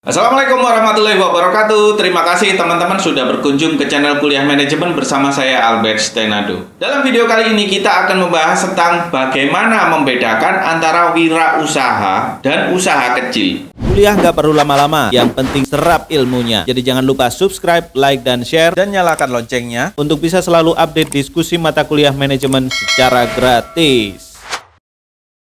Assalamualaikum warahmatullahi wabarakatuh. Terima kasih teman-teman sudah berkunjung ke channel Kuliah Manajemen bersama saya Albert Stenado. Dalam video kali ini kita akan membahas tentang bagaimana membedakan antara wirausaha dan usaha kecil. Kuliah nggak perlu lama-lama, yang penting serap ilmunya. Jadi jangan lupa subscribe, like, dan share, dan nyalakan loncengnya untuk bisa selalu update diskusi mata kuliah manajemen secara gratis.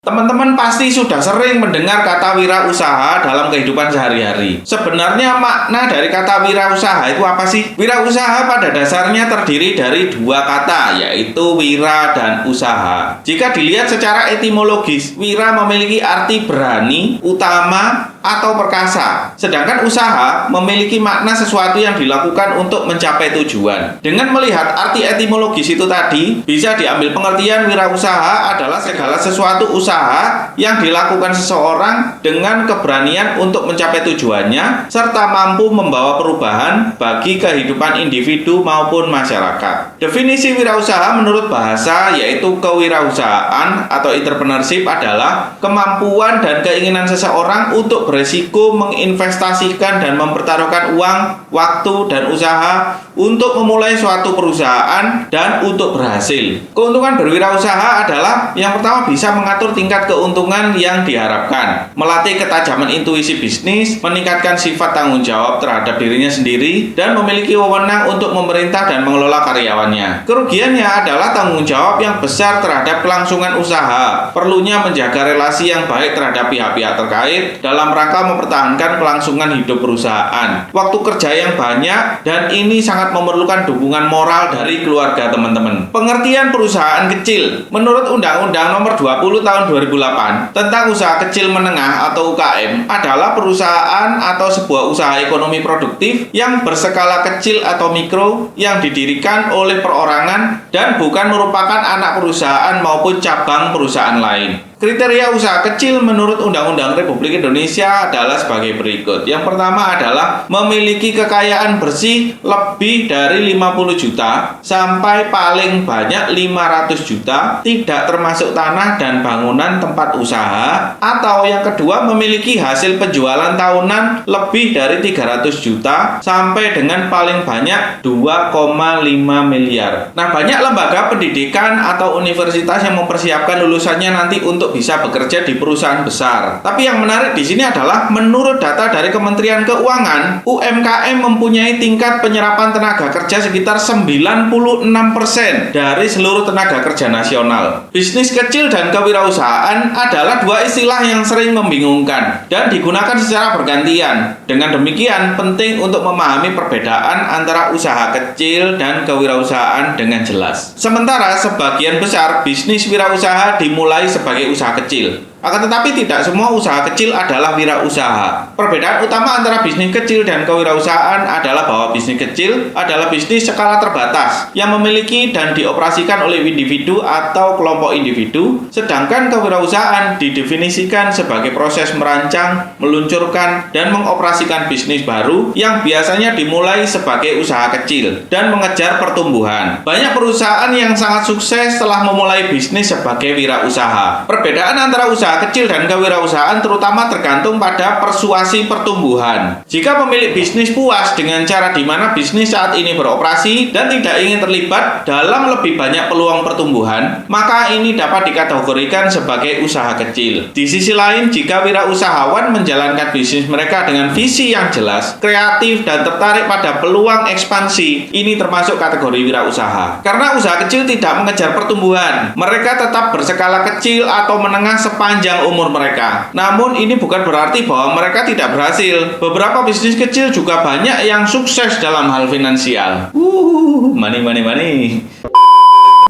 Teman-teman pasti sudah sering mendengar kata wirausaha dalam kehidupan sehari-hari. Sebenarnya makna dari kata wirausaha itu apa sih? Wirausaha pada dasarnya terdiri dari dua kata, yaitu wira dan usaha. Jika dilihat secara etimologis, wira memiliki arti berani, utama, atau perkasa. Sedangkan usaha memiliki makna sesuatu yang dilakukan untuk mencapai tujuan. Dengan melihat arti etimologis itu tadi, bisa diambil pengertian wirausaha adalah segala sesuatu usaha yang dilakukan seseorang dengan keberanian untuk mencapai tujuannya, serta mampu membawa perubahan bagi kehidupan individu maupun masyarakat. Definisi wirausaha menurut bahasa yaitu kewirausahaan atau entrepreneurship adalah kemampuan dan keinginan seseorang untuk beresiko menginvestasikan dan mempertaruhkan uang, waktu, dan usaha untuk memulai suatu perusahaan dan untuk berhasil. Keuntungan berwirausaha adalah yang pertama bisa mengatur tingkat keuntungan yang diharapkan, melatih ketajaman intuisi bisnis, meningkatkan sifat tanggung jawab terhadap dirinya sendiri, dan memiliki wewenang untuk memerintah dan mengelola karyawannya. Kerugiannya adalah tanggung jawab yang besar terhadap kelangsungan usaha, perlunya menjaga relasi yang baik terhadap pihak-pihak terkait dalam rangka mempertahankan kelangsungan hidup perusahaan, waktu kerja yang banyak, dan ini sangat memerlukan dukungan moral dari keluarga teman-teman. Pengertian perusahaan kecil menurut Undang-Undang Nomor 20 Tahun 2008 tentang usaha kecil menengah atau UKM adalah perusahaan atau sebuah usaha ekonomi produktif yang berskala kecil atau mikro yang didirikan oleh perorangan dan bukan merupakan anak perusahaan maupun cabang perusahaan lain. Kriteria usaha kecil menurut Undang-Undang Republik Indonesia adalah sebagai berikut. Yang pertama adalah memiliki kekayaan bersih lebih dari 50 juta sampai paling banyak 500 juta, tidak termasuk tanah dan bangunan tempat usaha. Atau yang kedua, memiliki hasil penjualan tahunan lebih dari 300 juta sampai dengan paling banyak 2,5 miliar. Nah, banyak lembaga pendidikan atau universitas yang mempersiapkan lulusannya nanti untuk bisa bekerja di perusahaan besar. Tapi yang menarik di sini adalah menurut data dari Kementerian Keuangan, UMKM mempunyai tingkat penyerapan tenaga kerja sekitar 96% dari seluruh tenaga kerja nasional. Bisnis kecil dan kewirausahaan adalah dua istilah yang sering membingungkan dan digunakan secara bergantian. Dengan demikian, penting untuk memahami perbedaan antara usaha kecil dan kewirausahaan dengan jelas. Sementara sebagian besar bisnis wirausaha dimulai sebagai usaha kecil. Akan tetapi tidak semua usaha kecil adalah wirausaha. Perbedaan utama antara bisnis kecil dan kewirausahaan adalah bahwa bisnis kecil adalah bisnis skala terbatas yang memiliki dan dioperasikan oleh individu atau kelompok individu, sedangkan kewirausahaan didefinisikan sebagai proses merancang, meluncurkan, dan mengoperasikan bisnis baru yang biasanya dimulai sebagai usaha kecil dan mengejar pertumbuhan. Banyak perusahaan yang sangat sukses setelah memulai bisnis sebagai wirausaha. Perbedaan antara usaha kecil dan kewirausahaan terutama tergantung pada persuasi pertumbuhan. Jika pemilik bisnis puas dengan cara di mana bisnis saat ini beroperasi dan tidak ingin terlibat dalam lebih banyak peluang pertumbuhan, maka ini dapat dikategorikan sebagai usaha kecil. Di sisi lain, jika wirausahawan menjalankan bisnis mereka dengan visi yang jelas, kreatif, dan tertarik pada peluang ekspansi, ini termasuk kategori wirausaha. Karena usaha kecil tidak mengejar pertumbuhan, mereka tetap berskala kecil atau menengah sepanjang umur mereka. Namun ini bukan berarti bahwa mereka tidak berhasil. Beberapa bisnis kecil juga banyak yang sukses dalam hal finansial. Money.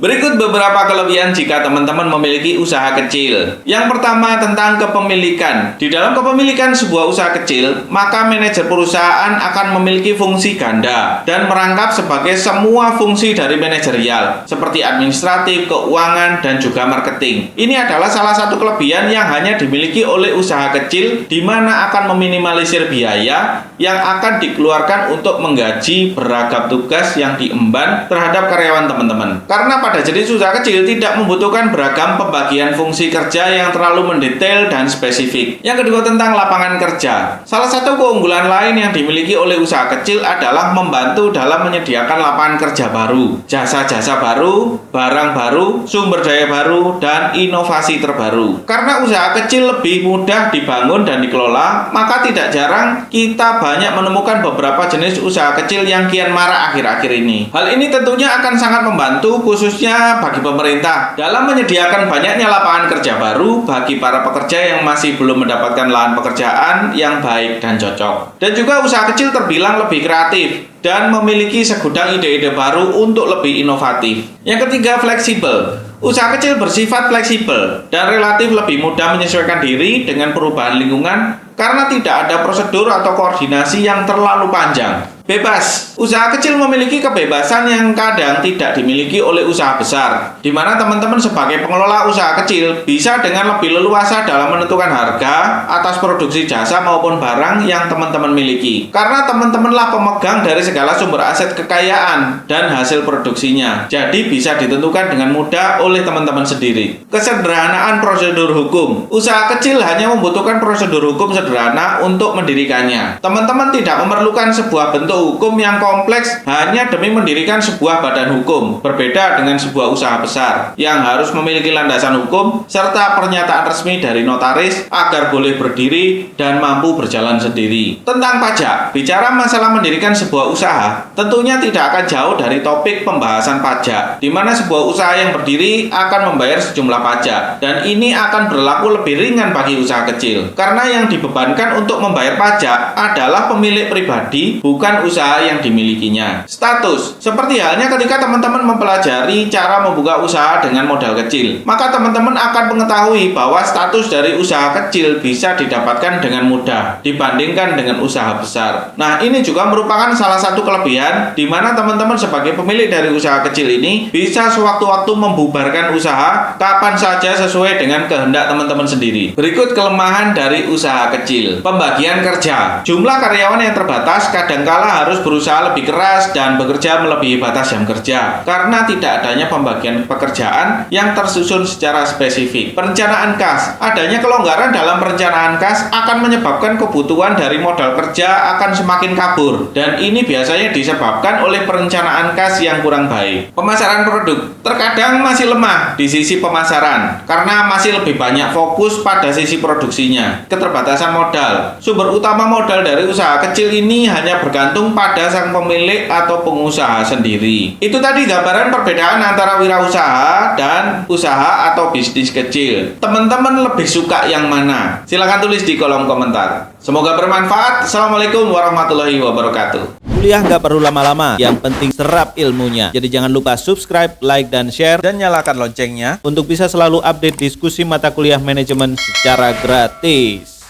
Berikut beberapa kelebihan jika teman-teman memiliki usaha kecil. Yang pertama tentang kepemilikan. Di dalam kepemilikan sebuah usaha kecil, maka manajer perusahaan akan memiliki fungsi ganda dan merangkap sebagai semua fungsi dari manajerial, seperti administratif, keuangan, dan juga marketing. Ini adalah salah satu kelebihan yang hanya dimiliki oleh usaha kecil, di mana akan meminimalisir biaya yang akan dikeluarkan untuk menggaji beragam tugas yang diemban terhadap karyawan teman-teman. Karena pada pada jenis usaha kecil tidak membutuhkan beragam pembagian fungsi kerja yang terlalu mendetail dan spesifik. Yang kedua, tentang lapangan kerja. Salah satu keunggulan lain yang dimiliki oleh usaha kecil adalah membantu dalam menyediakan lapangan kerja baru, jasa-jasa baru, barang baru, sumber daya baru, dan inovasi terbaru. Karena usaha kecil lebih mudah dibangun dan dikelola, maka tidak jarang kita banyak menemukan beberapa jenis usaha kecil yang kian marak akhir-akhir ini. Hal ini tentunya akan sangat membantu khususnya bagi pemerintah dalam menyediakan banyaknya lapangan kerja baru bagi para pekerja yang masih belum mendapatkan lahan pekerjaan yang baik dan cocok. Dan juga usaha kecil terbilang lebih kreatif dan memiliki segudang ide-ide baru untuk lebih inovatif. Yang ketiga, fleksibel. Usaha kecil bersifat fleksibel dan relatif lebih mudah menyesuaikan diri dengan perubahan lingkungan karena tidak ada prosedur atau koordinasi yang terlalu panjang. Bebas. Usaha kecil memiliki kebebasan yang kadang tidak dimiliki oleh usaha besar, di mana teman-teman sebagai pengelola usaha kecil bisa dengan lebih leluasa dalam menentukan harga atas produksi jasa maupun barang yang teman-teman miliki. Karena teman-temanlah pemegang dari segala sumber aset kekayaan dan hasil produksinya. Jadi bisa ditentukan dengan mudah oleh teman-teman sendiri. Kesederhanaan prosedur hukum. Usaha kecil hanya membutuhkan prosedur hukum sederhana untuk mendirikannya. Teman-teman tidak memerlukan sebuah bentuk hukum yang kompleks hanya demi mendirikan sebuah badan hukum, berbeda dengan sebuah usaha besar yang harus memiliki landasan hukum serta pernyataan resmi dari notaris agar boleh berdiri dan mampu berjalan sendiri. Tentang pajak, bicara masalah mendirikan sebuah usaha tentunya tidak akan jauh dari topik pembahasan pajak, di mana sebuah usaha yang berdiri akan membayar sejumlah pajak, dan ini akan berlaku lebih ringan bagi usaha kecil karena yang dibebankan untuk membayar pajak adalah pemilik pribadi, bukan usaha yang dimilikinya. Status. Seperti halnya ketika teman-teman mempelajari cara membuka usaha dengan modal kecil, maka teman-teman akan mengetahui bahwa status dari usaha kecil bisa didapatkan dengan mudah dibandingkan dengan usaha besar. Nah, ini juga merupakan salah satu kelebihan di mana teman-teman sebagai pemilik dari usaha kecil ini bisa sewaktu-waktu membubarkan usaha kapan saja sesuai dengan kehendak teman-teman sendiri. Berikut kelemahan dari usaha kecil. Pembagian kerja. Jumlah karyawan yang terbatas kadangkala harus berusaha lebih keras dan bekerja melebihi batas jam kerja karena tidak adanya pembagian pekerjaan yang tersusun secara spesifik. Perencanaan kas. Adanya kelonggaran dalam perencanaan kas akan menyebabkan kebutuhan dari modal kerja akan semakin kabur, dan ini biasanya disebabkan oleh perencanaan kas yang kurang baik. Pemasaran produk terkadang masih lemah di sisi pemasaran karena masih lebih banyak fokus pada sisi produksinya. Keterbatasan modal. Sumber utama modal dari usaha kecil ini hanya bergantung pada sang pemilik atau pengusaha sendiri. Itu tadi gambaran perbedaan antara wirausaha dan usaha atau bisnis kecil. Teman-teman lebih suka yang mana? Silahkan tulis di kolom komentar. Semoga bermanfaat. Assalamualaikum warahmatullahi wabarakatuh. Kuliah nggak perlu lama-lama, yang penting serap ilmunya. Jadi jangan lupa subscribe, like, dan share, dan nyalakan loncengnya untuk bisa selalu update diskusi mata kuliah manajemen secara gratis.